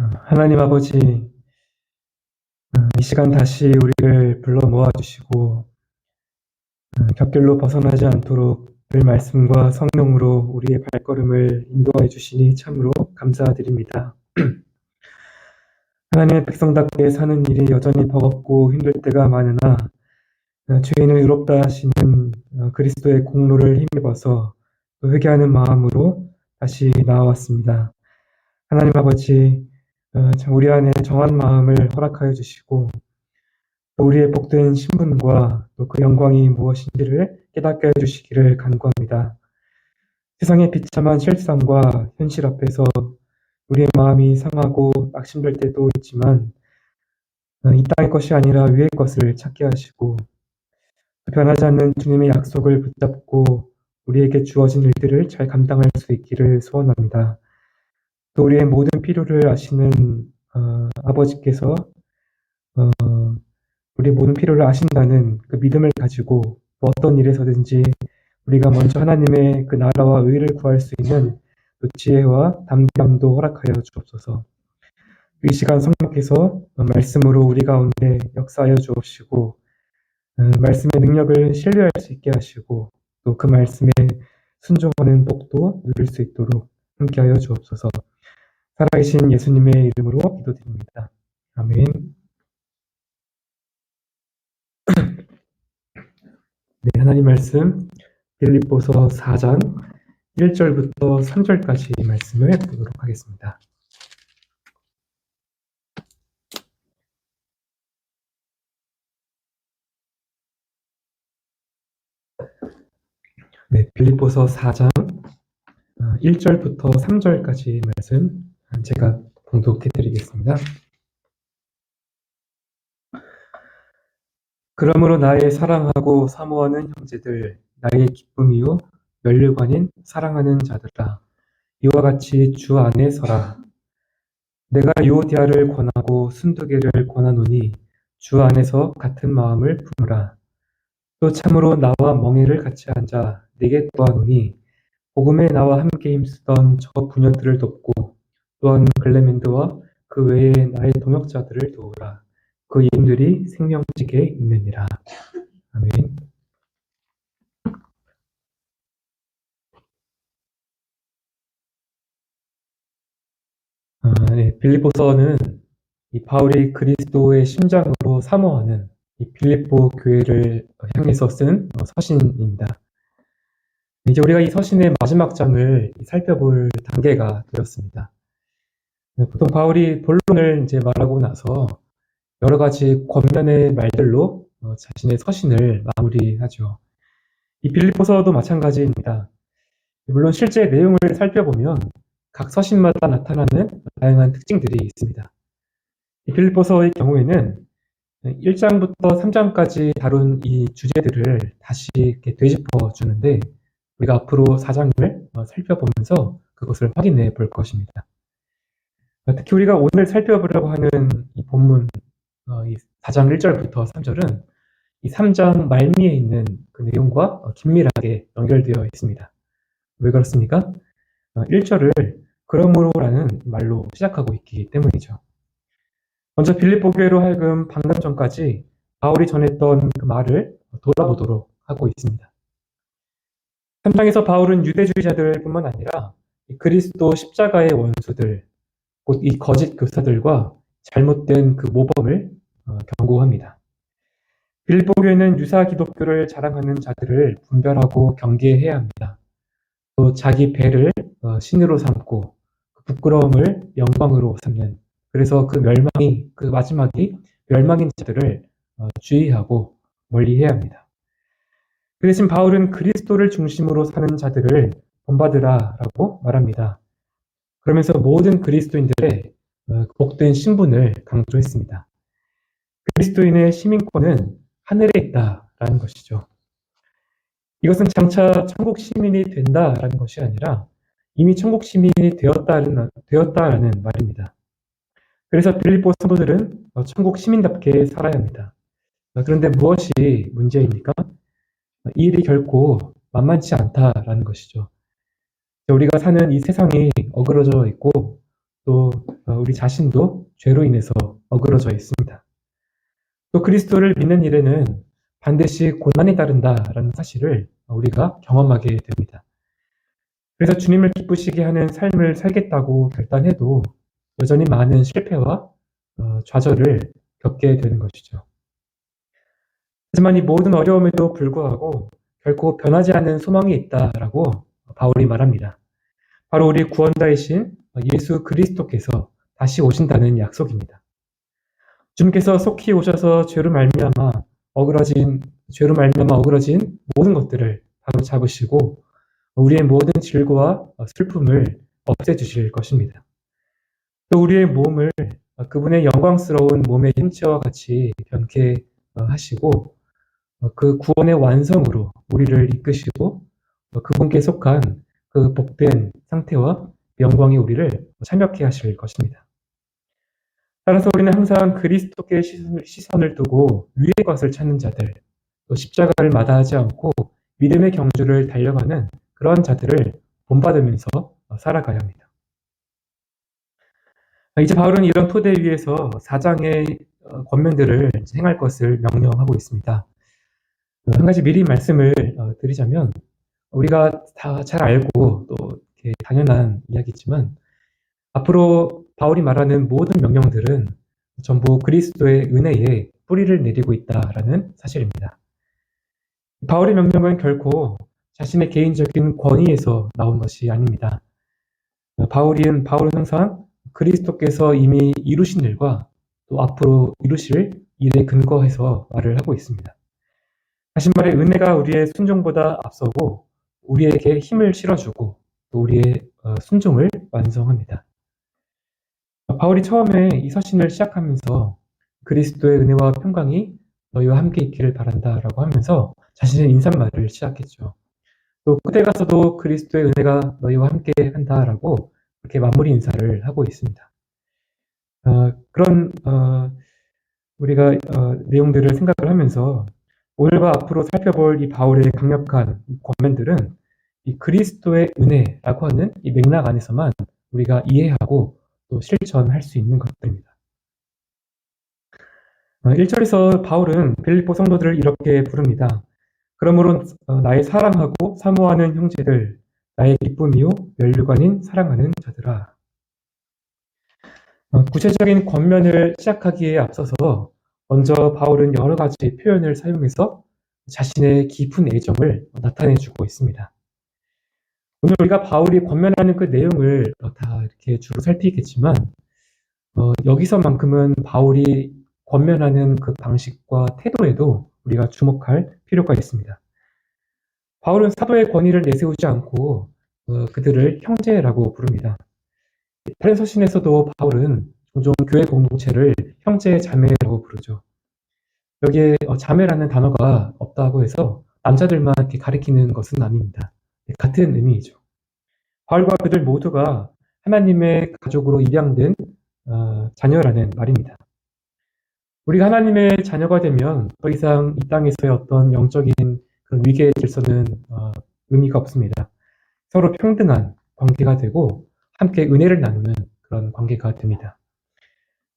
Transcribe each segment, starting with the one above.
하나님 아버지, 이 시간 다시 우리를 불러 모아주시고, 곁길로 벗어나지 않도록 늘 말씀과 성령으로 우리의 발걸음을 인도해 주시니 참으로 감사드립니다. 하나님의 백성답게 사는 일이 여전히 버겁고 힘들 때가 많으나, 죄인을 의롭다 하시는 그리스도의 공로를 힘입어서 회개하는 마음으로 다시 나아왔습니다. 하나님 아버지, 참 우리 안에 정한 마음을 허락하여 주시고, 또 우리의 복된 신분과 또 그 영광이 무엇인지를 깨닫게 해주시기를 간구합니다. 세상의 비참한 실상과 현실 앞에서 우리의 마음이 상하고 낙심될 때도 있지만 이 땅의 것이 아니라 위의 것을 찾게 하시고 변하지 않는 주님의 약속을 붙잡고 우리에게 주어진 일들을 잘 감당할 수 있기를 소원합니다. 또 우리의 모든 필요를 아시는 아버지께서 우리의 모든 필요를 아신다는 그 믿음을 가지고 어떤 일에서든지 우리가 먼저 하나님의 그 나라와 의를 구할 수 있는 그 지혜와 담대함도 허락하여 주옵소서. 이 시간 성령께서 말씀으로 우리 가운데 역사하여 주옵시고 말씀의 능력을 신뢰할 수 있게 하시고 또 그 말씀에 순종하는 복도 누릴 수 있도록 함께하여 주옵소서. 살아계신 예수님의 이름으로 기도드립니다. 아멘. 네, 하나님 말씀 빌립보서 4장 1절부터 3절까지 말씀을 보도록 하겠습니다. 네, 빌립보서 4장 1절부터 3절까지 말씀 제가 봉독해 드리겠습니다. 그러므로 나의 사랑하고 사모하는 형제들, 나의 기쁨이요 면류관인 사랑하는 자들아, 이와 같이 주 안에 서라. 내가 유오디아를 권하고 순두개를 권하노니 주 안에서 같은 마음을 품으라. 또 참으로 나와 멍에를 같이 앉아 내게 구하노니 복음에 나와 함께 힘쓰던 저 부녀들을 돕고 또한 글레멘드와 그 외에 나의 동역자들을 도우라. 그 이름들이 생명책에 있느니라. 아멘. 네, 빌립보서는 이 바울이 그리스도의 심장으로 사모하는 이 빌립보 교회를 향해서 쓴 서신입니다. 이제 우리가 이 서신의 마지막 장을 살펴볼 단계가 되었습니다. 보통 바울이 본론을 이제 말하고 나서 여러 가지 권면의 말들로 자신의 서신을 마무리하죠. 이 빌립보서도 마찬가지입니다. 물론 실제 내용을 살펴보면 각 서신마다 나타나는 다양한 특징들이 있습니다. 이 빌립보서의 경우에는 1장부터 3장까지 다룬 이 주제들을 다시 이렇게 되짚어 주는데 우리가 앞으로 4장을 살펴보면서 그것을 확인해 볼 것입니다. 특히 우리가 오늘 살펴보려고 하는 이 본문 이 4장 1절부터 3절은 이 3장 말미에 있는 그 내용과 긴밀하게 연결되어 있습니다. 왜 그렇습니까? 1절을 그러므로라는 말로 시작하고 있기 때문이죠. 먼저 빌립보 교회로 하여금 방금 전까지 바울이 전했던 그 말을 돌아보도록 하고 있습니다. 3장에서 바울은 유대주의자들 뿐만 아니라 그리스도 십자가의 원수들, 곧 이 거짓 교사들과 잘못된 그 모범을 경고합니다. 빌립보 교회는 유사 기독교를 자랑하는 자들을 분별하고 경계해야 합니다. 또 자기 배를 신으로 삼고 그 부끄러움을 영광으로 삼는, 그래서 그 멸망이, 그 마지막이 멸망인 자들을 주의하고 멀리해야 합니다. 그 대신 바울은 그리스도를 중심으로 사는 자들을 본받으라라고 말합니다. 그러면서 모든 그리스도인들의 복된 신분을 강조했습니다. 그리스도인의 시민권은 하늘에 있다라는 것이죠. 이것은 장차 천국 시민이 된다라는 것이 아니라 이미 천국 시민이 되었다라는 말입니다. 그래서 빌립보 성도들은 천국 시민답게 살아야 합니다. 그런데 무엇이 문제입니까? 이 일이 결코 만만치 않다라는 것이죠. 우리가 사는 이 세상이 어그러져 있고 또 우리 자신도 죄로 인해서 어그러져 있습니다. 또 그리스도를 믿는 일에는 반드시 고난이 따른다라는 사실을 우리가 경험하게 됩니다. 그래서 주님을 기쁘시게 하는 삶을 살겠다고 결단해도 여전히 많은 실패와 좌절을 겪게 되는 것이죠. 하지만 이 모든 어려움에도 불구하고 결코 변하지 않는 소망이 있다라고 바울이 말합니다. 바로 우리 구원자이신 예수 그리스도께서 다시 오신다는 약속입니다. 주님께서 속히 오셔서 죄로 말미암아 어그러진 모든 것들을 바로 잡으시고 우리의 모든 질고와 슬픔을 없애주실 것입니다. 또 우리의 몸을 그분의 영광스러운 몸의 형체와 같이 변케 하시고 그 구원의 완성으로 우리를 이끄시고 그분께 속한 그 복된 상태와 영광이 우리를 참여케 하실 것입니다. 따라서 우리는 항상 그리스도께 시선을 두고 위의 것을 찾는 자들, 또 십자가를 마다하지 않고 믿음의 경주를 달려가는 그런 자들을 본받으면서 살아가야 합니다. 이제 바울은 이런 토대 위에서 4장의 권면들을 행할 것을 명령하고 있습니다. 한 가지 미리 말씀을 드리자면 우리가 다 잘 알고 또 이렇게 당연한 이야기지만 앞으로 바울이 말하는 모든 명령들은 전부 그리스도의 은혜에 뿌리를 내리고 있다라는 사실입니다. 바울의 명령은 결코 자신의 개인적인 권위에서 나온 것이 아닙니다. 바울은 항상 그리스도께서 이미 이루신 일과 또 앞으로 이루실 일에 근거해서 말을 하고 있습니다. 다시 말해 은혜가 우리의 순종보다 앞서고 우리에게 힘을 실어주고 또 우리의 순종을 완성합니다. 바울이 처음에 이 서신을 시작하면서 그리스도의 은혜와 평강이 너희와 함께 있기를 바란다라고 하면서 자신의 인사말을 시작했죠. 또 끝에 가서도 그리스도의 은혜가 너희와 함께 한다라고 그렇게 마무리 인사를 하고 있습니다. 그런 우리가 내용들을 생각을 하면서 오늘과 앞으로 살펴볼 이 바울의 강력한 권면들은 이 그리스도의 은혜라고 하는 이 맥락 안에서만 우리가 이해하고 또 실천할 수 있는 것들입니다. 1절에서 바울은 빌립보 성도들을 이렇게 부릅니다. 그러므로 나의 사랑하고 사모하는 형제들, 나의 기쁨이요 면류관인 사랑하는 자들아. 구체적인 권면을 시작하기에 앞서서 먼저 바울은 여러 가지 표현을 사용해서 자신의 깊은 애정을 나타내주고 있습니다. 오늘 우리가 바울이 권면하는 그 내용을 다 이렇게 주로 살피겠지만 여기서만큼은 바울이 권면하는 그 방식과 태도에도 우리가 주목할 필요가 있습니다. 바울은 사도의 권위를 내세우지 않고 그들을 형제라고 부릅니다. 다른 서신에서도 바울은 종종 교회 공동체를 형제 자매라고 부르죠. 여기에 자매라는 단어가 없다고 해서 남자들만 이렇게 가리키는 것은 아닙니다. 같은 의미이죠. 바울과 그들 모두가 하나님의 가족으로 입양된 자녀라는 말입니다. 우리가 하나님의 자녀가 되면 더 이상 이 땅에서의 어떤 영적인 그런 위계 질서는 의미가 없습니다. 서로 평등한 관계가 되고 함께 은혜를 나누는 그런 관계가 됩니다.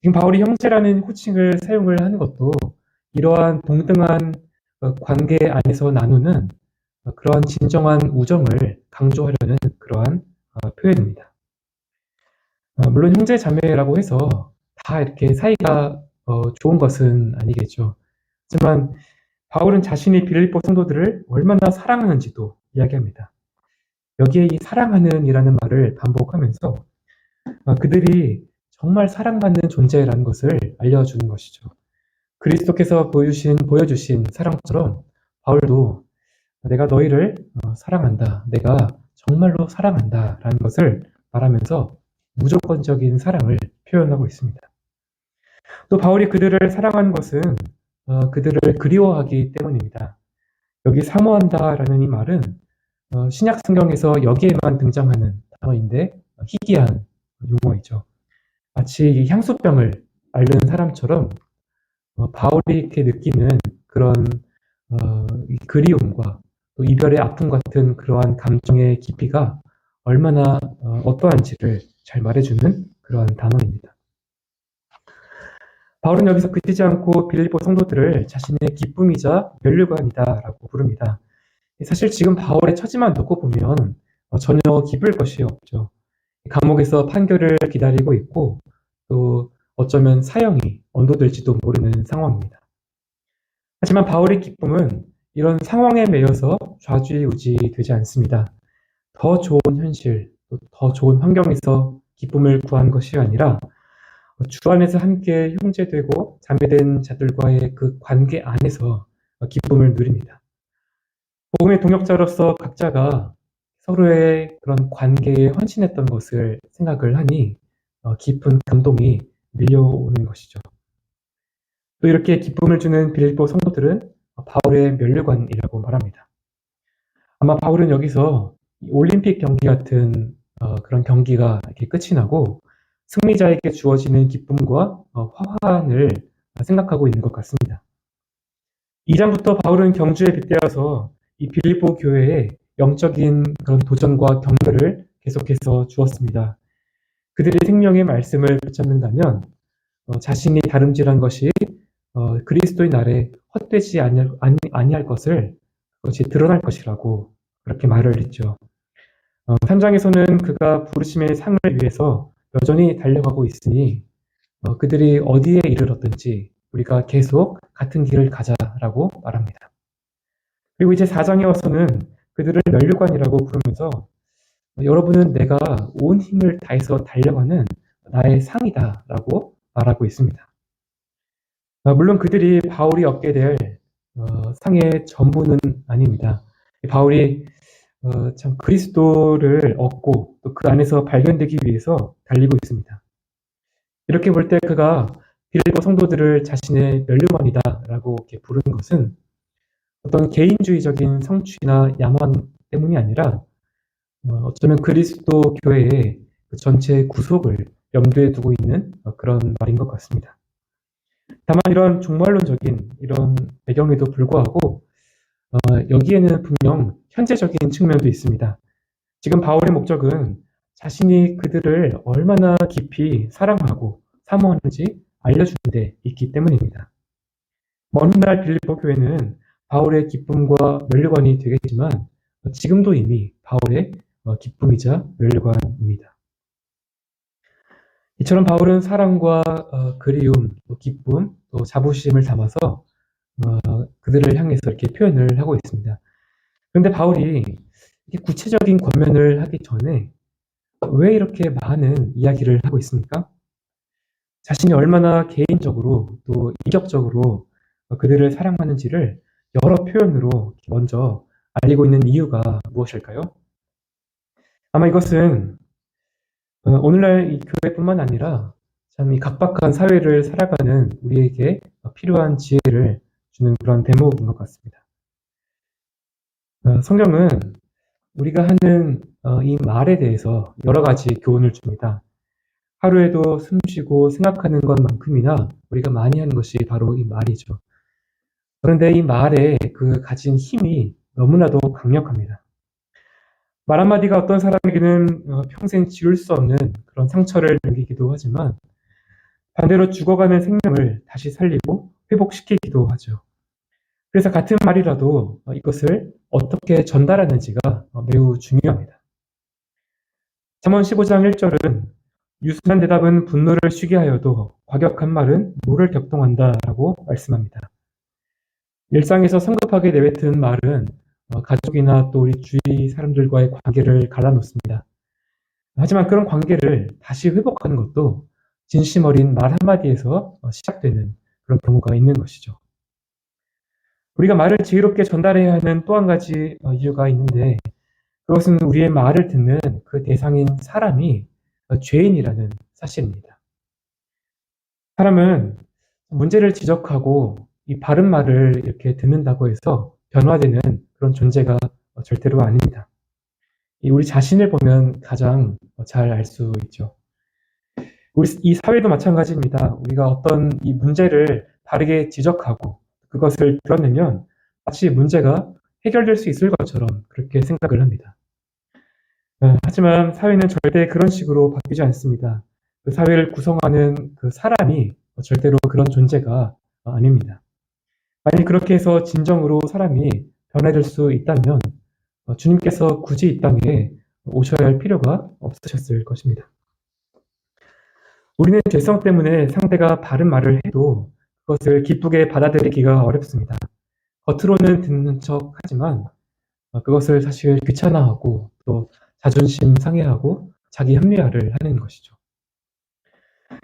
지금 바울이 형제라는 호칭을 사용을 하는 것도 이러한 동등한 관계 안에서 나누는 그러한 진정한 우정을 강조하려는 그러한 표현입니다. 물론 형제 자매라고 해서 다 이렇게 사이가 좋은 것은 아니겠죠. 하지만 바울은 자신이 빌립보 성도들을 얼마나 사랑하는지도 이야기합니다. 여기에 이 사랑하는 이라는 말을 반복하면서 그들이 정말 사랑받는 존재라는 것을 알려주는 것이죠. 그리스도께서 보여주신 사랑처럼 바울도 내가 너희를 사랑한다. 내가 정말로 사랑한다. 라는 것을 말하면서 무조건적인 사랑을 표현하고 있습니다. 또 바울이 그들을 사랑한 것은 그들을 그리워하기 때문입니다. 여기 사모한다라는 이 말은 신약 성경에서 여기에만 등장하는 단어인데 희귀한 용어이죠. 마치 향수병을 앓는 사람처럼 바울이 이렇게 느끼는 그런 그리움과 또 이별의 아픔 같은 그러한 감정의 깊이가 얼마나 어떠한지를 잘 말해주는 그런 그런 단어입니다. 바울은 여기서 그치지 않고 빌립보 성도들을 자신의 기쁨이자 면류관이다라고 부릅니다. 사실 지금 바울의 처지만 놓고 보면 전혀 기쁠 것이 없죠. 감옥에서 판결을 기다리고 있고 또 어쩌면 사형이 언도될지도 모르는 상황입니다. 하지만 바울의 기쁨은 이런 상황에 매여서 좌지우지 되지 않습니다. 더 좋은 현실, 더 좋은 환경에서 기쁨을 구한 것이 아니라 주 안에서 함께 형제되고 자매된 자들과의 그 관계 안에서 기쁨을 누립니다. 복음의 동역자로서 각자가 서로의 그런 관계에 헌신했던 것을 생각을 하니 깊은 감동이 밀려오는 것이죠. 또 이렇게 기쁨을 주는 빌립보 성도들은 바울의 면류관이라고 말합니다. 아마 바울은 여기서 올림픽 경기 같은 그런 경기가 이렇게 끝이 나고 승리자에게 주어지는 기쁨과 화환을 생각하고 있는 것 같습니다. 2장부터 바울은 경주에 빗대어서 이 빌립보 교회에 영적인 그런 도전과 경배를 계속해서 주었습니다. 그들의 생명의 말씀을 붙잡는다면 자신이 다름질한 것이 그리스도의 날에 헛되지 아니할 것을 그것이 드러날 것이라고 그렇게 말을 했죠. 3장에서는 그가 부르심의 상을 위해서 여전히 달려가고 있으니 그들이 어디에 이르렀든지 우리가 계속 같은 길을 가자라고 말합니다. 그리고 이제 4장에 와서는 그들을 면류관이라고 부르면서 여러분은 내가 온 힘을 다해서 달려가는 나의 상이다라고 말하고 있습니다. 물론 그들이 바울이 얻게 될 상의 전부는 아닙니다. 바울이 참 그리스도를 얻고 또 그 안에서 발견되기 위해서 달리고 있습니다. 이렇게 볼 때 그가 빌립보 성도들을 자신의 면류관이다라고 이렇게 부르는 것은 어떤 개인주의적인 성취나 야망 때문이 아니라 어쩌면 그리스도 교회의 그 전체 구속을 염두에 두고 있는 그런 말인 것 같습니다. 다만 이런 종말론적인 이런 배경에도 불구하고 여기에는 분명 현재적인 측면도 있습니다. 지금 바울의 목적은 자신이 그들을 얼마나 깊이 사랑하고 사모하는지 알려주는 데 있기 때문입니다. 먼 훗날 빌립보 교회는 바울의 기쁨과 면류관이 되겠지만 지금도 이미 바울의 기쁨이자 면류관입니다. 이처럼 바울은 사랑과 그리움, 또 기쁨, 또 자부심을 담아서 그들을 향해서 이렇게 표현을 하고 있습니다. 그런데 바울이 구체적인 권면을 하기 전에 왜 이렇게 많은 이야기를 하고 있습니까? 자신이 얼마나 개인적으로 또 인격적으로 그들을 사랑하는지를 여러 표현으로 먼저 알리고 있는 이유가 무엇일까요? 아마 이것은 오늘날 이 교회뿐만 아니라 참 이 각박한 사회를 살아가는 우리에게 필요한 지혜를 주는 그런 대목인 것 같습니다. 성경은 우리가 하는 이 말에 대해서 여러 가지 교훈을 줍니다. 하루에도 숨 쉬고 생각하는 것만큼이나 우리가 많이 하는 것이 바로 이 말이죠. 그런데 이 말에 그 가진 힘이 너무나도 강력합니다. 말 한마디가 어떤 사람에게는 평생 지울 수 없는 그런 상처를 남기기도 하지만 반대로 죽어가는 생명을 다시 살리고 회복시키기도 하죠. 그래서 같은 말이라도 이것을 어떻게 전달하는지가 매우 중요합니다. 잠언 15장 1절은 유순한 대답은 분노를 쉬게 하여도 과격한 말은 노를 격동한다라고 말씀합니다. 일상에서 성급하게 내뱉은 말은 가족이나 또 우리 주위 사람들과의 관계를 갈라놓습니다. 하지만 그런 관계를 다시 회복하는 것도 진심 어린 말 한마디에서 시작되는 그런 경우가 있는 것이죠. 우리가 말을 지혜롭게 전달해야 하는 또 한 가지 이유가 있는데 그것은 우리의 말을 듣는 그 대상인 사람이 죄인이라는 사실입니다. 사람은 문제를 지적하고 이 바른 말을 이렇게 듣는다고 해서 변화되는 그런 존재가 절대로 아닙니다. 우리 자신을 보면 가장 잘 알 수 있죠. 우리 이 사회도 마찬가지입니다. 우리가 어떤 이 문제를 바르게 지적하고 그것을 드러내면 마치 문제가 해결될 수 있을 것처럼 그렇게 생각을 합니다. 하지만 사회는 절대 그런 식으로 바뀌지 않습니다. 그 사회를 구성하는 그 사람이 절대로 그런 존재가 아닙니다. 만약 그렇게 해서 진정으로 사람이 변화될 수 있다면 주님께서 굳이 이 땅에 오셔야 할 필요가 없으셨을 것입니다. 우리는 죄성 때문에 상대가 바른 말을 해도 그것을 기쁘게 받아들이기가 어렵습니다. 겉으로는 듣는 척 하지만 그것을 사실 귀찮아하고 또 자존심 상해하고 자기 합리화를 하는 것이죠.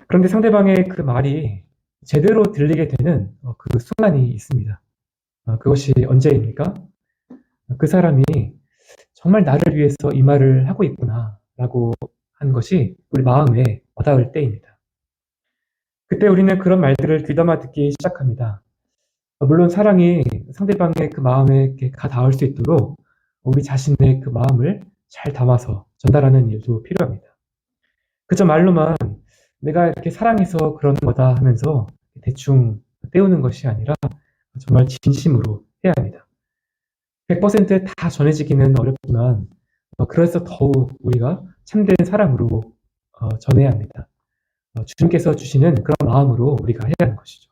그런데 상대방의 그 말이 제대로 들리게 되는 그 순간이 있습니다. 그것이 언제입니까? 그 사람이 정말 나를 위해서 이 말을 하고 있구나 라고 한 것이 우리 마음에 와닿을 때입니다. 그때 우리는 그런 말들을 귀담아 듣기 시작합니다. 물론 사랑이 상대방의 그 마음에 이렇게 닿을 수 있도록 우리 자신의 그 마음을 잘 담아서 전달하는 일도 필요합니다. 그저 말로만 내가 이렇게 사랑해서 그러는 거다 하면서 대충 때우는 것이 아니라 정말 진심으로 해야 합니다. 100%다 전해지기는 어렵지만 그래서 더욱 우리가 참된 사랑으로 전해야 합니다. 주님께서 주시는 그런 마음으로 우리가 해야 하는 것이죠.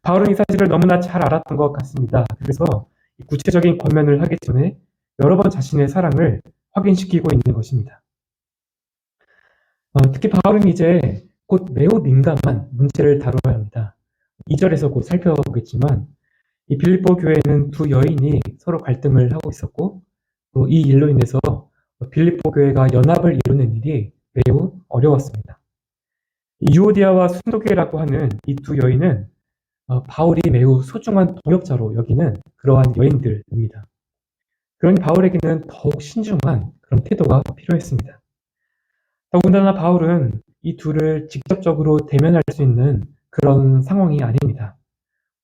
바울은 이 사실을 너무나 잘 알았던 것 같습니다. 그래서 구체적인 권면을 하기 전에 여러 번 자신의 사랑을 확인시키고 있는 것입니다. 특히 바울은 이제 곧 매우 민감한 문제를 다뤄야 합니다. 2절에서 곧 살펴보겠지만 이 빌립보 교회에는 두 여인이 서로 갈등을 하고 있었고 또 이 일로 인해서 빌립보 교회가 연합을 이루는 일이 매우 어려웠습니다. 유오디아와 순도계라고 하는 이 두 여인은 바울이 매우 소중한 동역자로 여기는 그러한 여인들입니다. 그러니 바울에게는 더욱 신중한 그런 태도가 필요했습니다. 더군다나 바울은 이 둘을 직접적으로 대면할 수 있는 그런 상황이 아닙니다.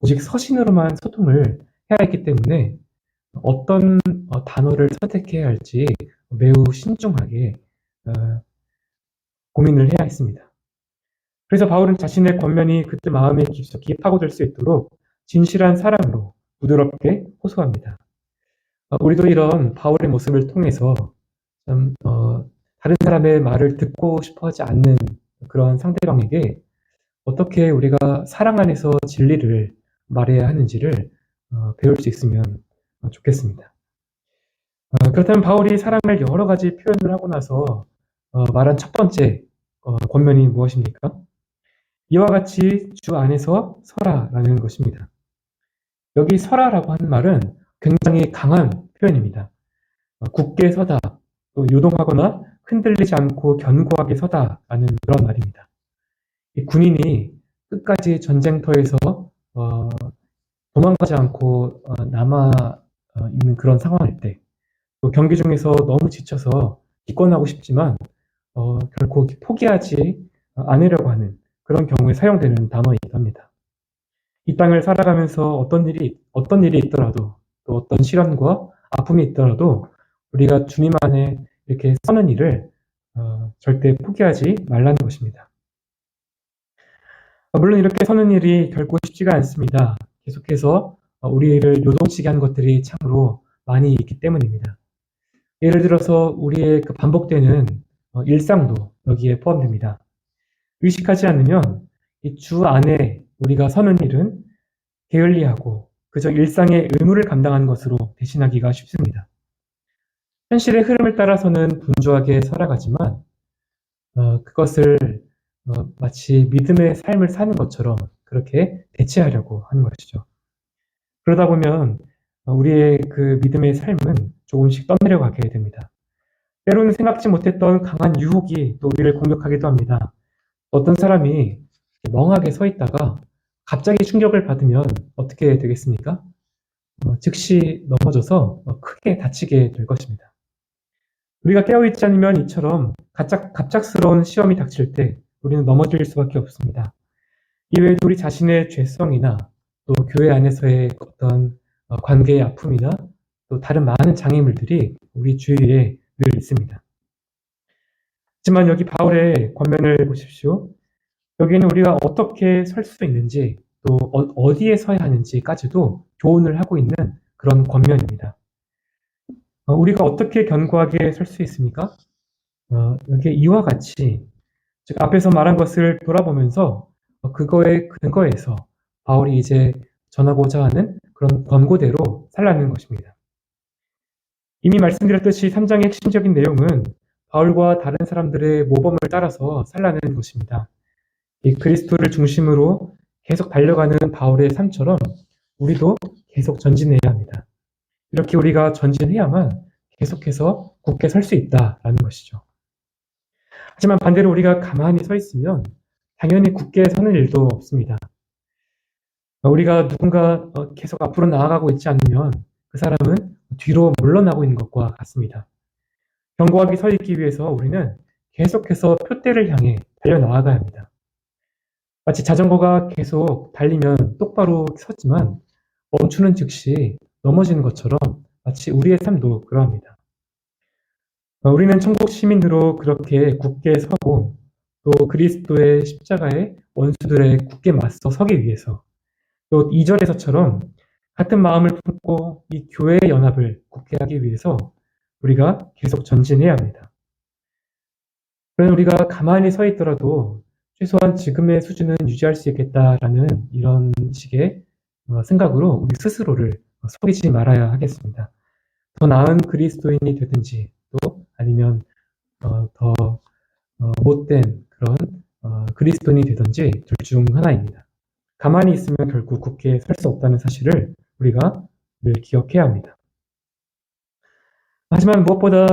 오직 서신으로만 소통을 해야 했기 때문에 어떤 단어를 선택해야 할지 매우 신중하게 고민을 해야 했습니다. 그래서 바울은 자신의 권면이 그들 마음에 깊숙이 파고들 수 있도록 진실한 사랑으로 부드럽게 호소합니다. 우리도 이런 바울의 모습을 통해서 좀, 다른 사람의 말을 듣고 싶어 하지 않는 그런 상대방에게 어떻게 우리가 사랑 안에서 진리를 말해야 하는지를 배울 수 있으면 좋겠습니다. 그렇다면 바울이 사랑을 여러 가지 표현을 하고 나서 말한 첫 번째 권면이 무엇입니까? 이와 같이 주 안에서 서라라는 것입니다. 여기 서라라고 하는 말은 굉장히 강한 표현입니다. 굳게 서다, 또 요동하거나 흔들리지 않고 견고하게 서다라는 그런 말입니다. 이 군인이 끝까지 전쟁터에서 도망가지 않고 남아 있는 그런 상황일 때, 또 경기 중에서 너무 지쳐서 기권하고 싶지만 결코 포기하지 않으려고 하는 그런 경우에 사용되는 단어이기도 합니다. 이 땅을 살아가면서 어떤 일이 있더라도 또 어떤 시련과 아픔이 있더라도 우리가 주님 안에 이렇게 서는 일을 절대 포기하지 말라는 것입니다. 물론 이렇게 서는 일이 결코 쉽지가 않습니다. 계속해서 우리를 요동치게 하는 것들이 참으로 많이 있기 때문입니다. 예를 들어서 우리의 그 반복되는 일상도 여기에 포함됩니다. 의식하지 않으면 이 주 안에 우리가 서는 일은 게을리하고 그저 일상의 의무를 감당하는 것으로 대신하기가 쉽습니다. 현실의 흐름을 따라서는 분주하게 살아가지만 그것을 마치 믿음의 삶을 사는 것처럼 그렇게 대체하려고 하는 것이죠. 그러다 보면 우리의 그 믿음의 삶은 조금씩 떠내려가게 됩니다. 때로는 생각지 못했던 강한 유혹이 또 우리를 공격하기도 합니다. 어떤 사람이 멍하게 서 있다가 갑자기 충격을 받으면 어떻게 되겠습니까? 즉시 넘어져서 크게 다치게 될 것입니다. 우리가 깨어있지 않으면 이처럼 갑작스러운 시험이 닥칠 때 우리는 넘어질 수밖에 없습니다. 이외에도 우리 자신의 죄성이나 또 교회 안에서의 어떤 관계의 아픔이나 또 다른 많은 장애물들이 우리 주위에 늘 있습니다. 하지만 여기 바울의 권면을 보십시오. 여기에는 우리가 어떻게 설 수 있는지 또 어디에 서야 하는지까지도 교훈을 하고 있는 그런 권면입니다. 우리가 어떻게 견고하게 설 수 있습니까? 여기 이와 같이 즉 앞에서 말한 것을 돌아보면서 그거의 근거에서 바울이 이제 전하고자 하는 그런 권고대로 살라는 것입니다. 이미 말씀드렸듯이 3장의 핵심적인 내용은 바울과 다른 사람들의 모범을 따라서 살라는 것입니다. 이 그리스도를 중심으로 계속 달려가는 바울의 삶처럼 우리도 계속 전진해야 합니다. 이렇게 우리가 전진해야만 계속해서 굳게 설 수 있다라는 것이죠. 하지만 반대로 우리가 가만히 서 있으면 당연히 굳게 서는 일도 없습니다. 우리가 누군가 계속 앞으로 나아가고 있지 않으면 그 사람은 뒤로 물러나고 있는 것과 같습니다. 견고하게 서 있기 위해서 우리는 계속해서 표대를 향해 달려나아가야 합니다. 마치 자전거가 계속 달리면 똑바로 섰지만 멈추는 즉시 넘어지는 것처럼 마치 우리의 삶도 그러합니다. 우리는 천국 시민으로 그렇게 굳게 서고 또 그리스도의 십자가의 원수들에 굳게 맞서 서기 위해서 또 2절에서처럼 같은 마음을 품고 이 교회의 연합을 굳게 하기 위해서 우리가 계속 전진해야 합니다. 그러나 우리가 가만히 서 있더라도 최소한 지금의 수준은 유지할 수 있겠다라는 이런 식의 생각으로 우리 스스로를 속이지 말아야 하겠습니다. 더 나은 그리스도인이 되든지 또 아니면 더 못된 그런 그리스도인이 되든지 둘 중 하나입니다. 가만히 있으면 결국 굳게 설 수 없다는 사실을 우리가 늘 기억해야 합니다. 하지만 무엇보다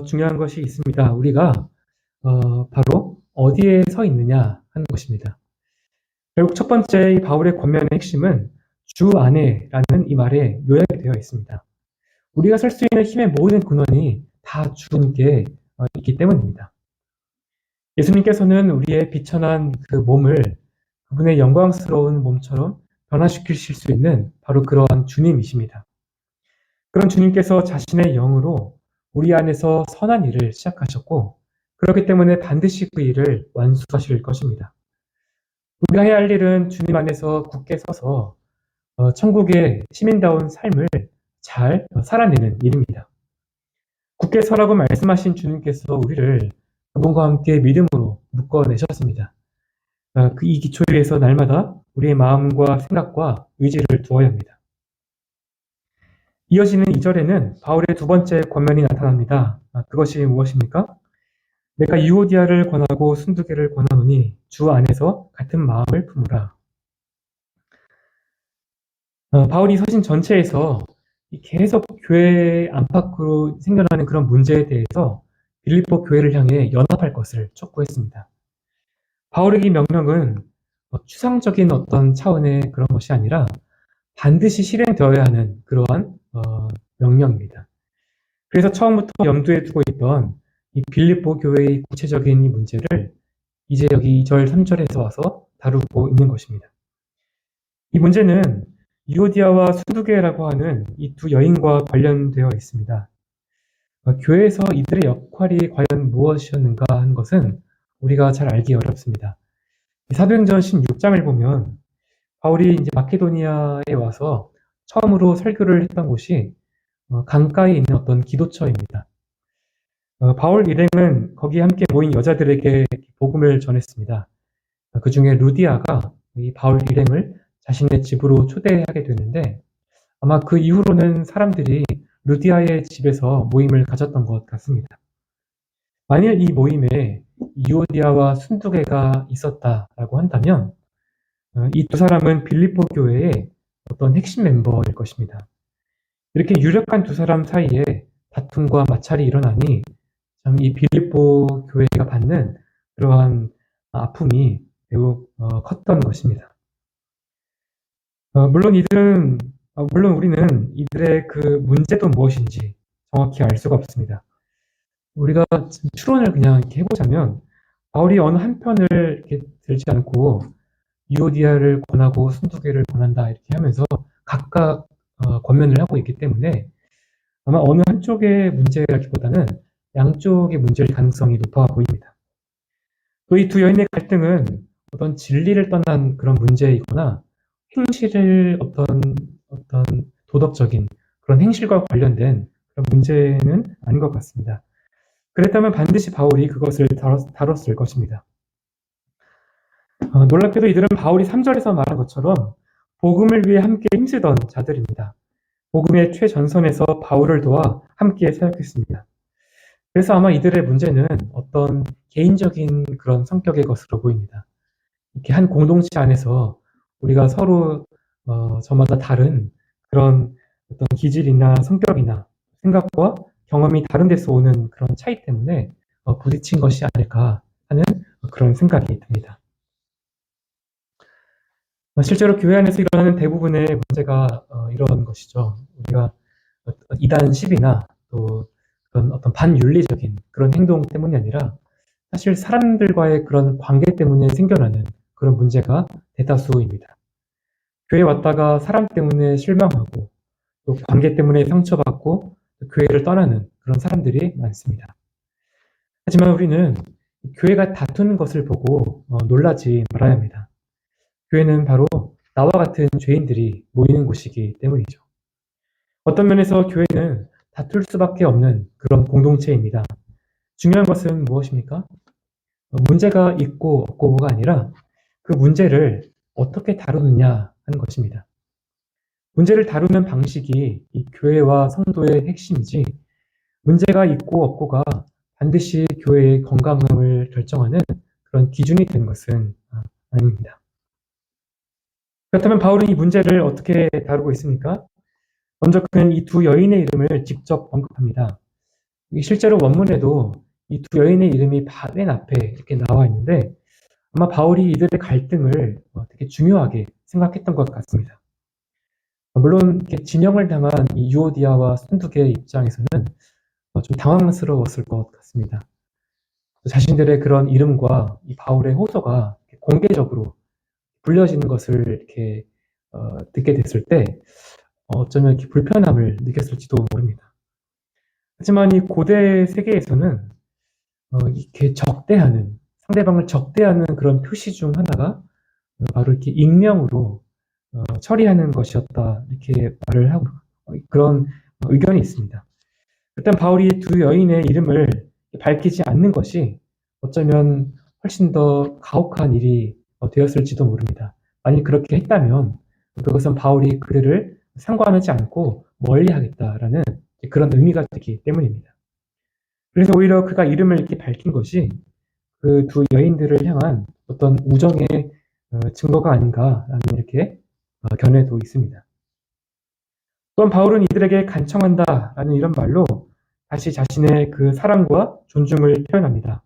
중요한 것이 있습니다. 우리가 바로 어디에 서 있느냐 하는 것입니다. 결국 첫 번째 이 바울의 권면의 핵심은 주 안에라는 이 말에 요약이 되어 있습니다. 우리가 설 수 있는 힘의 모든 근원이 다 주님께 있기 때문입니다. 예수님께서는 우리의 비천한 그 몸을 그분의 영광스러운 몸처럼 변화시키실 수 있는 바로 그러한 주님이십니다. 그런 주님께서 자신의 영으로 우리 안에서 선한 일을 시작하셨고 그렇기 때문에 반드시 그 일을 완수하실 것입니다. 우리가 해야 할 일은 주님 안에서 굳게 서서 천국의 시민다운 삶을 잘 살아내는 일입니다. 굳게 서라고 말씀하신 주님께서 우리를 그분과 함께 믿음으로 묶어내셨습니다. 이 기초 위에서 날마다 우리의 마음과 생각과 의지를 두어야 합니다. 이어지는 2절에는 바울의 두 번째 권면이 나타납니다. 그것이 무엇입니까? 내가 유오디아를 권하고 순두개를 권하노니 주 안에서 같은 마음을 품으라. 바울이 서신 전체에서 계속 교회 안팎으로 생겨나는 그런 문제에 대해서 빌립보 교회를 향해 연합할 것을 촉구했습니다. 바울의 이 명령은 추상적인 어떤 차원의 그런 것이 아니라 반드시 실행되어야 하는 그러한 명령입니다. 그래서 처음부터 염두에 두고 있던 이 빌립보 교회의 구체적인 이 문제를 이제 여기 2절, 3절에서 와서 다루고 있는 것입니다. 이 문제는 유오디아와 순두개라고 하는 이 두 여인과 관련되어 있습니다. 교회에서 이들의 역할이 과연 무엇이었는가 하는 것은 우리가 잘 알기 어렵습니다. 사도행전 16장을 보면 바울이 이제 마케도니아에 와서 처음으로 설교를 했던 곳이 강가에 있는 어떤 기도처입니다. 바울 일행은 거기에 함께 모인 여자들에게 복음을 전했습니다. 그 중에 루디아가 이 바울 일행을 자신의 집으로 초대하게 되는데 아마 그 이후로는 사람들이 루디아의 집에서 모임을 가졌던 것 같습니다. 만일 이 모임에 유오디아와 순두개가 있었다라고 한다면 이 두 사람은 빌립보 교회의 어떤 핵심 멤버일 것입니다. 이렇게 유력한 두 사람 사이에 다툼과 마찰이 일어나니 참 이 빌립보 교회가 받는 그러한 아픔이 매우 컸던 것입니다. 물론 우리는 이들의 그 문제도 무엇인지 정확히 알 수가 없습니다. 우리가 추론을 그냥 이렇게 해보자면 바울이 어느 한편을 이렇게 들지 않고 유오디아를 권하고 순두개를 권한다 이렇게 하면서 각각 권면을 하고 있기 때문에 아마 어느 한쪽의 문제라기보다는 양쪽의 문제일 가능성이 높아 보입니다. 또 이 두 여인의 갈등은 어떤 진리를 떠난 그런 문제이거나 행실을 어떤 도덕적인 그런 행실과 관련된 그런 문제는 아닌 것 같습니다. 그랬다면 반드시 바울이 그것을 다뤘을 것입니다. 놀랍게도 이들은 바울이 3절에서 말한 것처럼 복음을 위해 함께 힘쓰던 자들입니다. 복음의 최전선에서 바울을 도와 함께 사역했습니다. 그래서 아마 이들의 문제는 어떤 개인적인 그런 성격의 것으로 보입니다. 이렇게 한 공동체 안에서 우리가 서로 저마다 다른 그런 어떤 기질이나 성격이나 생각과 경험이 다른 데서 오는 그런 차이 때문에 부딪힌 것이 아닐까 하는 그런 생각이 듭니다. 실제로 교회 안에서 일어나는 대부분의 문제가 이런 것이죠. 우리가 이단십이나 또 그런 어떤 반윤리적인 그런 행동 때문이 아니라 사실 사람들과의 그런 관계 때문에 생겨나는 그런 문제가 대다수입니다. 교회 왔다가 사람 때문에 실망하고 또 관계 때문에 상처받고 교회를 떠나는 그런 사람들이 많습니다. 하지만 우리는 교회가 다투는 것을 보고 놀라지 말아야 합니다. 교회는 바로 나와 같은 죄인들이 모이는 곳이기 때문이죠. 어떤 면에서 교회는 다툴 수밖에 없는 그런 공동체입니다. 중요한 것은 무엇입니까? 문제가 있고 없고가 아니라 그 문제를 어떻게 다루느냐 하는 것입니다. 문제를 다루는 방식이 이 교회와 성도의 핵심이지 문제가 있고 없고가 반드시 교회의 건강함을 결정하는 그런 기준이 되는 것은 아닙니다. 그렇다면 바울은 이 문제를 어떻게 다루고 있습니까? 먼저 그는 이 두 여인의 이름을 직접 언급합니다. 실제로 원문에도 이 두 여인의 이름이 맨 앞에 이렇게 나와 있는데 아마 바울이 이들의 갈등을 되게 중요하게 생각했던 것 같습니다. 물론 이렇게 진영을 당한 이 유오디아와 순두계의 입장에서는 좀 당황스러웠을 것 같습니다. 자신들의 그런 이름과 이 바울의 호소가 공개적으로 불려지는 것을 이렇게 듣게 됐을 때 어쩌면 이렇게 불편함을 느꼈을지도 모릅니다. 하지만 이 고대 세계에서는 이렇게 적대하는 상대방을 적대하는 그런 표시 중 하나가 바로 이렇게 익명으로 처리하는 것이었다 이렇게 말을 하고 그런 의견이 있습니다. 일단 바울이 두 여인의 이름을 밝히지 않는 것이 어쩌면 훨씬 더 가혹한 일이 되었을지도 모릅니다. 만약 그렇게 했다면 그것은 바울이 그들을 상관하지 않고 멀리하겠다라는 그런 의미가 되기 때문입니다. 그래서 오히려 그가 이름을 이렇게 밝힌 것이 그 두 여인들을 향한 어떤 우정의 증거가 아닌가라는 이렇게 견해도 있습니다. 또한 바울은 이들에게 간청한다라는 이런 말로 다시 자신의 그 사랑과 존중을 표현합니다.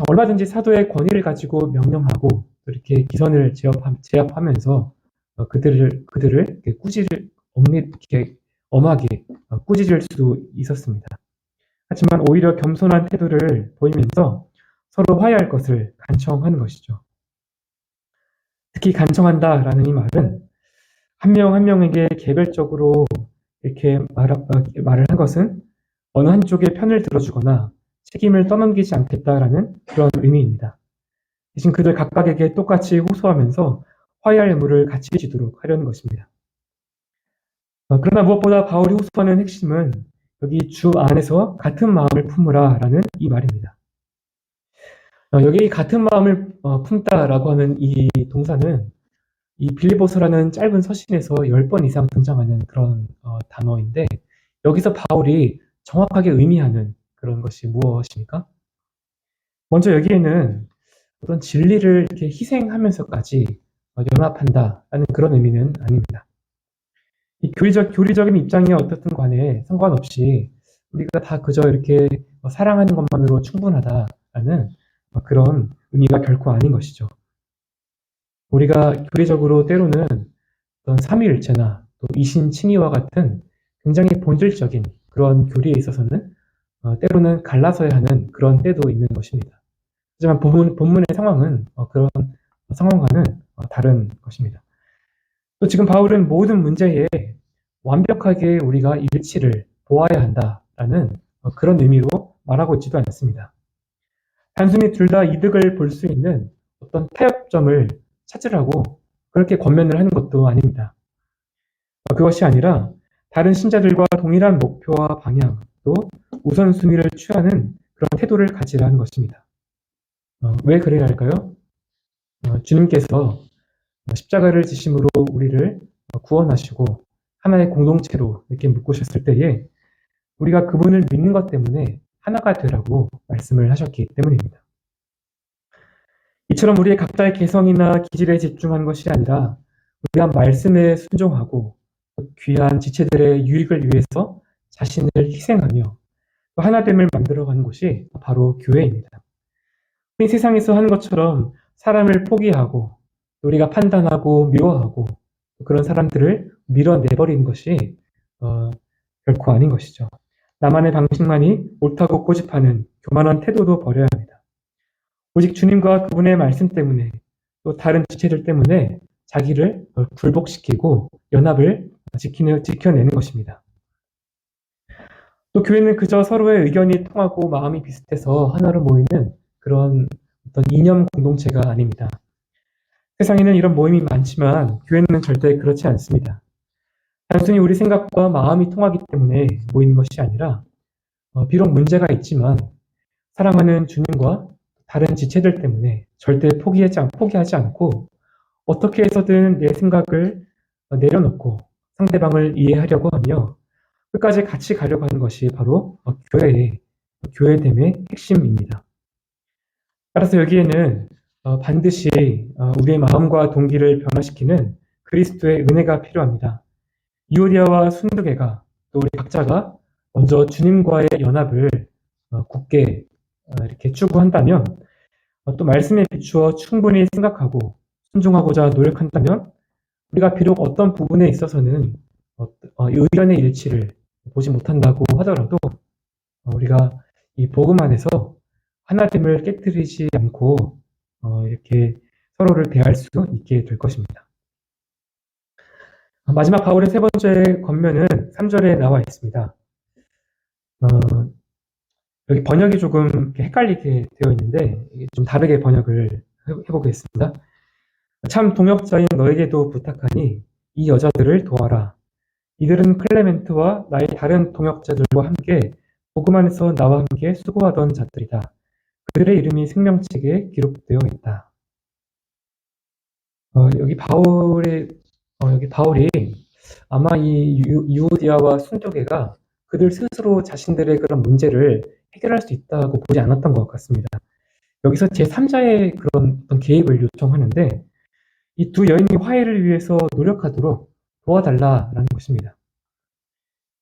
얼마든지 사도의 권위를 가지고 명령하고 이렇게 기선을 제압하면서 그들을 꾸짖을 이렇게 엄하게 꾸짖을 수도 있었습니다. 하지만 오히려 겸손한 태도를 보이면서 서로 화해할 것을 간청하는 것이죠. 특히 간청한다라는 이 말은 한 명 한 명에게 개별적으로 이렇게 말을 한 것은 어느 한쪽의 편을 들어주거나 책임을 떠넘기지 않겠다라는 그런 의미입니다. 대신 그들 각각에게 똑같이 호소하면서 화해할 물을 같이 지도록 하려는 것입니다. 그러나 무엇보다 바울이 호소하는 핵심은 여기 주 안에서 같은 마음을 품으라라는 이 말입니다. 여기 같은 마음을 품다라고 하는 이 동사는 이 빌립보서라는 짧은 서신에서 10번 이상 등장하는 그런 단어인데 여기서 바울이 정확하게 의미하는 그런 것이 무엇입니까? 먼저 여기에는 어떤 진리를 이렇게 희생하면서까지 연합한다라는 그런 의미는 아닙니다. 이 교리적인 입장이 어떻든 간에 상관없이 우리가 다 그저 이렇게 사랑하는 것만으로 충분하다라는 그런 의미가 결코 아닌 것이죠. 우리가 교리적으로 때로는 어떤 삼위일체나 또 이신친이와 같은 굉장히 본질적인 그런 교리에 있어서는 때로는 갈라서야 하는 그런 때도 있는 것입니다. 하지만 본문의 상황은 그런 상황과는 다른 것입니다. 또 지금 바울은 모든 문제에 완벽하게 우리가 일치를 보아야 한다라는 그런 의미로 말하고 있지도 않습니다. 단순히 둘 다 이득을 볼 수 있는 어떤 타협점을 찾으라고 그렇게 권면을 하는 것도 아닙니다. 그것이 아니라 다른 신자들과 동일한 목표와 방향 또 우선순위를 취하는 그런 태도를 가지라는 것입니다. 왜 그래야 할까요? 주님께서 십자가를 지심으로 우리를 구원하시고 하나의 공동체로 이렇게 묶으셨을 때에 우리가 그분을 믿는 것 때문에 하나가 되라고 말씀을 하셨기 때문입니다. 이처럼 우리의 각자의 개성이나 기질에 집중한 것이 아니라 우리가 말씀에 순종하고 귀한 지체들의 유익을 위해서 자신을 희생하며 또 하나됨을 만들어가는 곳이 바로 교회입니다. 우리 세상에서 하는 것처럼 사람을 포기하고 우리가 판단하고 미워하고 그런 사람들을 밀어내버리는 것이 결코 아닌 것이죠. 나만의 방식만이 옳다고 고집하는 교만한 태도도 버려야 합니다. 오직 주님과 그분의 말씀 때문에 또 다른 지체들 때문에 자기를 굴복시키고 연합을 지켜내는 것입니다. 또 교회는 그저 서로의 의견이 통하고 마음이 비슷해서 하나로 모이는 그런 어떤 이념 공동체가 아닙니다. 세상에는 이런 모임이 많지만 교회는 절대 그렇지 않습니다. 단순히 우리 생각과 마음이 통하기 때문에 모이는 것이 아니라 비록 문제가 있지만 사랑하는 주님과 다른 지체들 때문에 절대 포기하지 않고 어떻게 해서든 내 생각을 내려놓고 상대방을 이해하려고 하며 끝까지 같이 가려고 하는 것이 바로 교회됨의 핵심입니다. 따라서 여기에는 반드시 우리의 마음과 동기를 변화시키는 그리스도의 은혜가 필요합니다. 유오디아와 순두개가 또 우리 각자가 먼저 주님과의 연합을 굳게 이렇게 추구한다면 또 말씀에 비추어 충분히 생각하고 순종하고자 노력한다면 우리가 비록 어떤 부분에 있어서는 의견의 일치를 보지 못한다고 하더라도 우리가 이 복음 안에서 하나됨을 깨뜨리지 않고 이렇게 서로를 대할 수 있게 될 것입니다. 마지막 바울의 세 번째 권면은 3절에 나와 있습니다. 여기 번역이 조금 헷갈리게 되어 있는데 좀 다르게 번역을 해보겠습니다. 참 동역자인 너에게도 부탁하니 이 여자들을 도와라. 이들은 클레멘트와 나의 다른 동역자들과 함께 복음 안에서 나와 함께 수고하던 자들이다. 그들의 이름이 생명책에 기록되어 있다. 여기 바울이 아마 이 유오디아와 순두개가 그들 스스로 자신들의 그런 문제를 해결할 수 있다고 보지 않았던 것 같습니다. 여기서 제3자의 그런 어떤 개입을 요청하는데 이 두 여인이 화해를 위해서 노력하도록 도와달라라는 것입니다.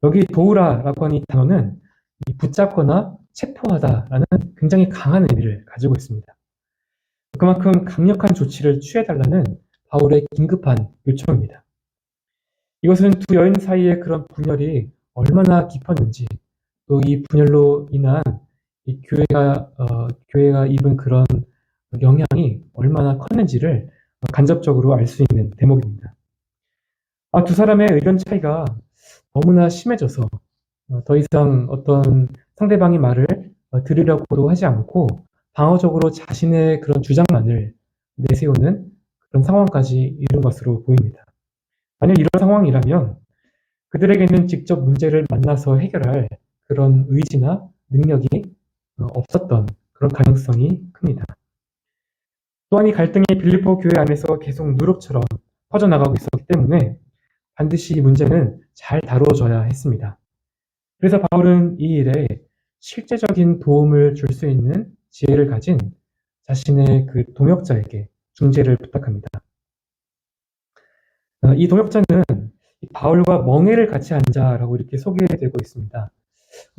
여기 도우라라고 하는 이 단어는 붙잡거나 체포하다라는 굉장히 강한 의미를 가지고 있습니다. 그만큼 강력한 조치를 취해달라는 바울의 긴급한 요청입니다. 이것은 두 여인 사이의 그런 분열이 얼마나 깊었는지 또 이 분열로 인한 이 교회가 입은 그런 영향이 얼마나 컸는지를 간접적으로 알 수 있는 대목입니다. 두 사람의 의견 차이가 너무나 심해져서 더 이상 어떤 상대방의 말을 들으려고도 하지 않고 방어적으로 자신의 그런 주장만을 내세우는 그런 상황까지 이른 것으로 보입니다. 만약 이런 상황이라면 그들에게는 직접 문제를 만나서 해결할 그런 의지나 능력이 없었던 그런 가능성이 큽니다. 또한 이 갈등이 빌립보 교회 안에서 계속 누룩처럼 퍼져나가고 있었기 때문에 반드시 이 문제는 잘 다루어져야 했습니다. 그래서 바울은 이 일에 실제적인 도움을 줄 수 있는 지혜를 가진 자신의 그 동역자에게 중재를 부탁합니다. 이 동역자는 바울과 멍에를 같이 한 자라고 이렇게 소개되고 있습니다.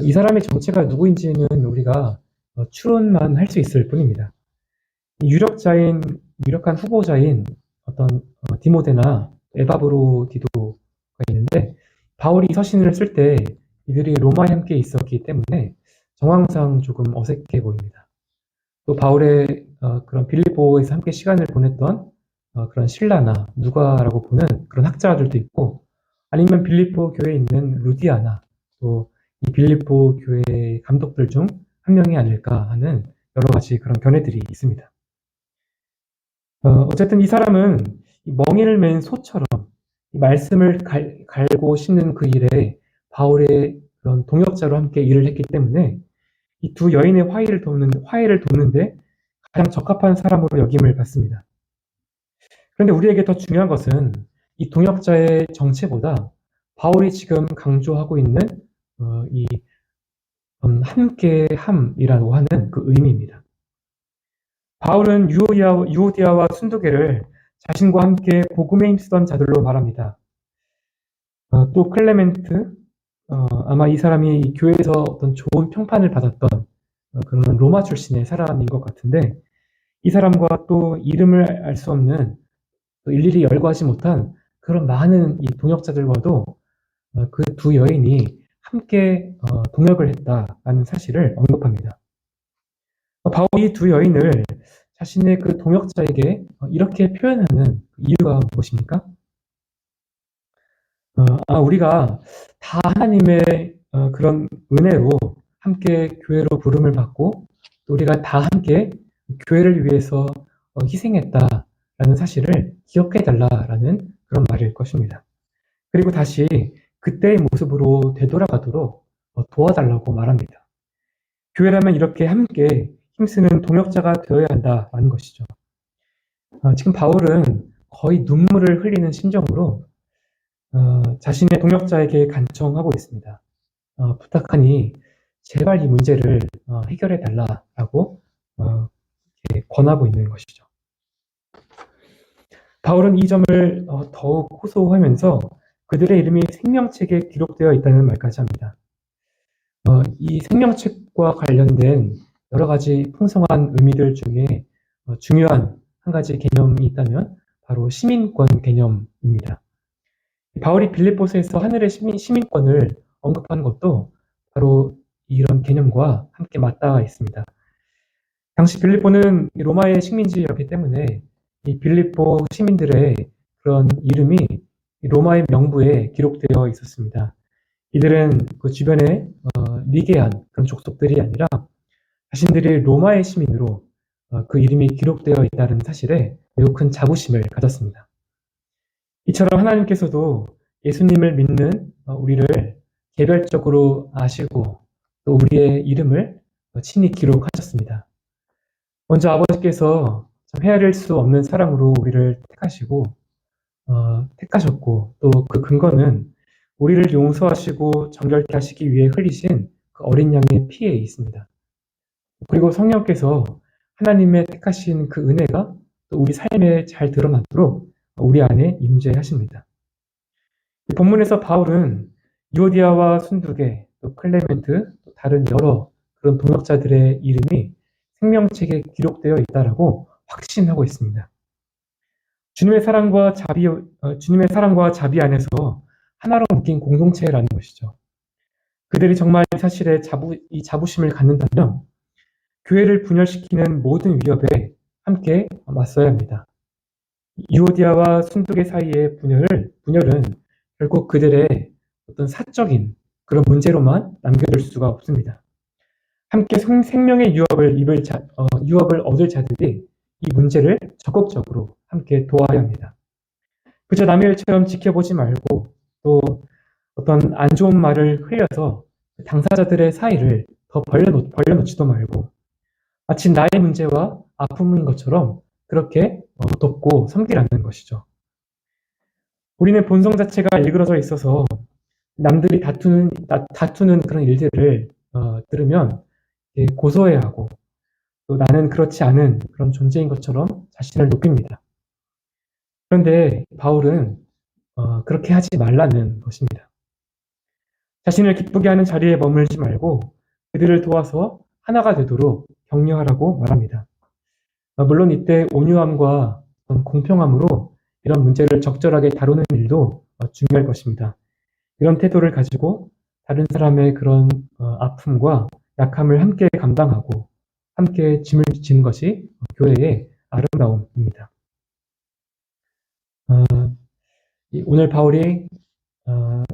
이 사람의 정체가 누구인지는 우리가 추론만 할 수 있을 뿐입니다. 유력한 후보자인 어떤 디모데나 에바브로디도가 있는데 바울이 이 서신을 쓸 때 이들이 로마에 함께 있었기 때문에 정황상 조금 어색해 보입니다. 또 바울의 그런 빌립보에서 함께 시간을 보냈던 그런 실라나 누가라고 보는 그런 학자들도 있고 아니면 빌립보 교회에 있는 루디아나 또 이 빌립보 교회 감독들 중 한 명이 아닐까 하는 여러 가지 그런 견해들이 있습니다. 어쨌든 이 사람은 이 멍에를 맨 소처럼 이 말씀을 갈고 씻는 그 일에 바울의 그런 동역자로 함께 일을 했기 때문에 이 두 여인의 화해를 돕는데 가장 적합한 사람으로 여김을 받습니다. 그런데 우리에게 더 중요한 것은 이 동역자의 정체보다 바울이 지금 강조하고 있는 이 함께함이라고 하는 그 의미입니다. 바울은 유오디아와 순두계를 자신과 함께 복음에 힘쓰던 자들로 말합니다. 또 클레멘트, 아마 이 사람이 이 교회에서 어떤 좋은 평판을 받았던 그런 로마 출신의 사람인 것 같은데, 이 사람과 또 이름을 알 수 없는, 또 일일이 열거하지 못한 그런 많은 이 동역자들과도 그 두 여인이 함께 동역을 했다라는 사실을 언급합니다. 바울이 이 두 여인을 자신의 그 동역자에게 이렇게 표현하는 이유가 무엇입니까? 우리가 다 하나님의 그런 은혜로 함께 교회로 부름을 받고, 또 우리가 다 함께 교회를 위해서 희생했다라는 사실을 기억해 달라라는 그런 말일 것입니다. 그리고 다시 그때의 모습으로 되돌아가도록 도와달라고 말합니다. 교회라면 이렇게 함께 힘쓰는 동역자가 되어야 한다라는 것이죠. 지금 바울은 거의 눈물을 흘리는 심정으로 자신의 동역자에게 간청하고 있습니다. 부탁하니 제발 이 문제를 해결해 달라라고 이렇게 권하고 있는 것이죠. 바울은 이 점을 더욱 호소하면서 그들의 이름이 생명책에 기록되어 있다는 말까지 합니다. 이 생명책과 관련된 여러 가지 풍성한 의미들 중에 중요한 한 가지 개념이 있다면 바로 시민권 개념입니다. 바울이 빌립보서에서 하늘의 시민권을 언급하는 것도 바로 이런 개념과 함께 맞닿아 있습니다. 당시 빌립보는 로마의 식민지였기 때문에 이 빌립보 시민들의 그런 이름이 로마의 명부에 기록되어 있었습니다. 이들은 그 주변에 미개한 그런 족속들이 아니라 자신들이 로마의 시민으로 그 이름이 기록되어 있다는 사실에 매우 큰 자부심을 가졌습니다. 이처럼 하나님께서도 예수님을 믿는 우리를 개별적으로 아시고 또 우리의 이름을 친히 기록하셨습니다. 먼저 아버지께서 참 헤아릴 수 없는 사랑으로 우리를 택하셨고, 또 그 근거는 우리를 용서하시고 정결케 하시기 위해 흘리신 그 어린 양의 피에 있습니다. 그리고 성령께서 하나님의 택하신 그 은혜가 또 우리 삶에 잘 드러나도록 우리 안에 임재하십니다. 이 본문에서 바울은 유오디아와 순두계, 또 클레멘트, 또 다른 여러 그런 동역자들의 이름이 생명책에 기록되어 있다라고 확신하고 있습니다. 주님의 사랑과 자비 안에서 하나로 묶인 공동체라는 것이죠. 그들이 정말 이 사실에 이 자부심을 갖는다면 교회를 분열시키는 모든 위협에 함께 맞서야 합니다. 유오디아와 순두계 사이의 분열은 결국 그들의 어떤 사적인 그런 문제로만 남겨둘 수가 없습니다. 함께 생명의 유업을 얻을 자들이 이 문제를 적극적으로 함께 도와야 합니다. 그저 남의 일처럼 지켜보지 말고 또 어떤 안 좋은 말을 흘려서 당사자들의 사이를 더 벌려놓지도 말고 마치 나의 문제와 아픔인 것처럼 그렇게 돕고 섬기라는 것이죠. 우리는 본성 자체가 일그러져 있어서 남들이 다투는 그런 일들을 들으면 고소해야 하고 또 나는 그렇지 않은 그런 존재인 것처럼 자신을 높입니다. 그런데 바울은 그렇게 하지 말라는 것입니다. 자신을 기쁘게 하는 자리에 머물지 말고 그들을 도와서 하나가 되도록 격려하라고 말합니다. 물론 이때 온유함과 공평함으로 이런 문제를 적절하게 다루는 일도 중요할 것입니다. 이런 태도를 가지고 다른 사람의 그런 아픔과 약함을 함께 감당하고 함께 짐을 지는 것이 교회의 아름다움입니다. 오늘 바울이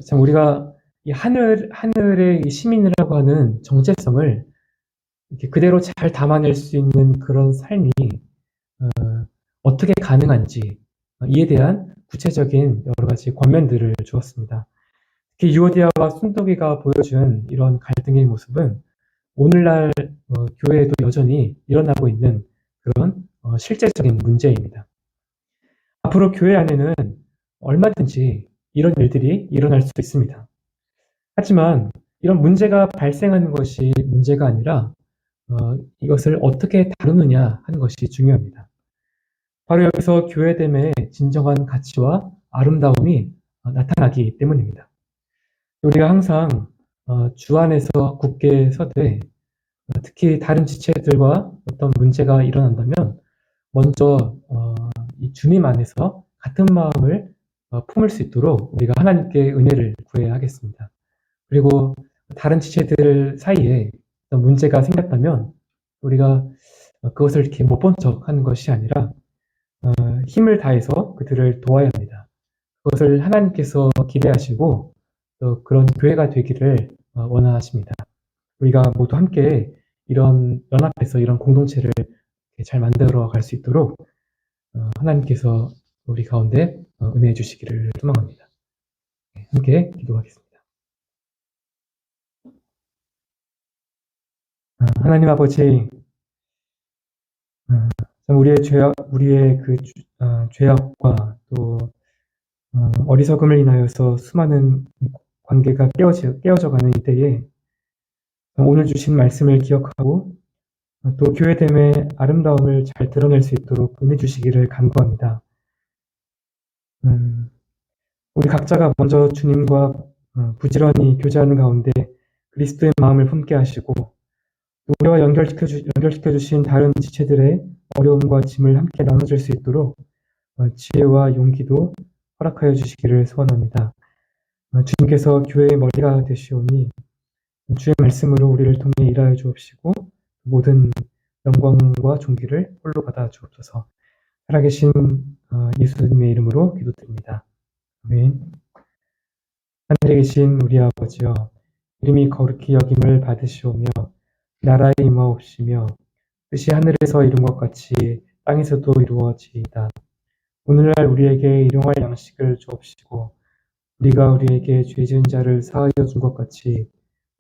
참 우리가 이 하늘의 이 시민이라고 하는 정체성을 이렇게 그대로 잘 담아낼 수 있는 그런 삶이 어떻게 가능한지 이에 대한 구체적인 여러 가지 권면들을 주었습니다. 특히 유오디아와 순두계가 보여준 이런 갈등의 모습은 오늘날 교회에도 여전히 일어나고 있는 그런 실제적인 문제입니다. 앞으로 교회 안에는 얼마든지 이런 일들이 일어날 수도 있습니다. 하지만 이런 문제가 발생하는 것이 문제가 아니라 이것을 어떻게 다루느냐 하는 것이 중요합니다. 바로 여기서 교회됨의 진정한 가치와 아름다움이 나타나기 때문입니다. 우리가 항상 주 안에서 굳게 서되 특히 다른 지체들과 어떤 문제가 일어난다면 먼저 이 주님 안에서 같은 마음을 품을 수 있도록 우리가 하나님께 은혜를 구해야 하겠습니다. 그리고 다른 지체들 사이에 어떤 문제가 생겼다면 우리가 그것을 이렇게 못 본 척하는 것이 아니라 힘을 다해서 그들을 도와야 합니다. 그것을 하나님께서 기대하시고 또 그런 교회가 되기를 원하십니다. 우리가 모두 함께 이런 연합해서 이런 공동체를 잘 만들어 갈 수 있도록 하나님께서 우리 가운데 은혜해 주시기를 소망합니다. 함께 기도하겠습니다. 하나님 아버지, 우리의 그 죄악과 또 어리석음을 인하여서 수많은 관계가 깨어져 가는 이때에 오늘 주신 말씀을 기억하고 또 교회됨의 아름다움을 잘 드러낼 수 있도록 은혜 주시기를 간구합니다. 우리 각자가 먼저 주님과 부지런히 교제하는 가운데 그리스도의 마음을 품게 하시고 우리와 연결시켜 주신 다른 지체들의 어려움과 짐을 함께 나눠줄 수 있도록 지혜와 용기도 허락하여 주시기를 소원합니다. 주님께서 교회의 머리가 되시오니 주의 말씀으로 우리를 통해 일하여 주옵시고 모든 영광과 존귀를 홀로 받아 주옵소서. 살아계신 예수님의 이름으로 기도드립니다. 아멘. 하늘에 계신 우리 아버지여, 이름이 거룩히 여김을 받으시오며 나라에 임하옵시며 뜻이 하늘에서 이룬 것 같이 땅에서도 이루어지이다. 오늘날 우리에게 일용할 양식을 주옵시고 우리가 우리에게 죄 지은 자를 사하여 준 것 같이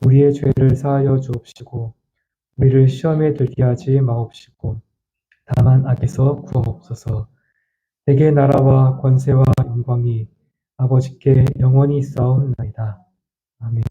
우리의 죄를 사하여 주옵시고 우리를 시험에 들게 하지 마옵시고 다만 악에서 구하옵소서. 대개 나라와 권세와 영광이 아버지께 영원히 있사옵나이다. 아멘.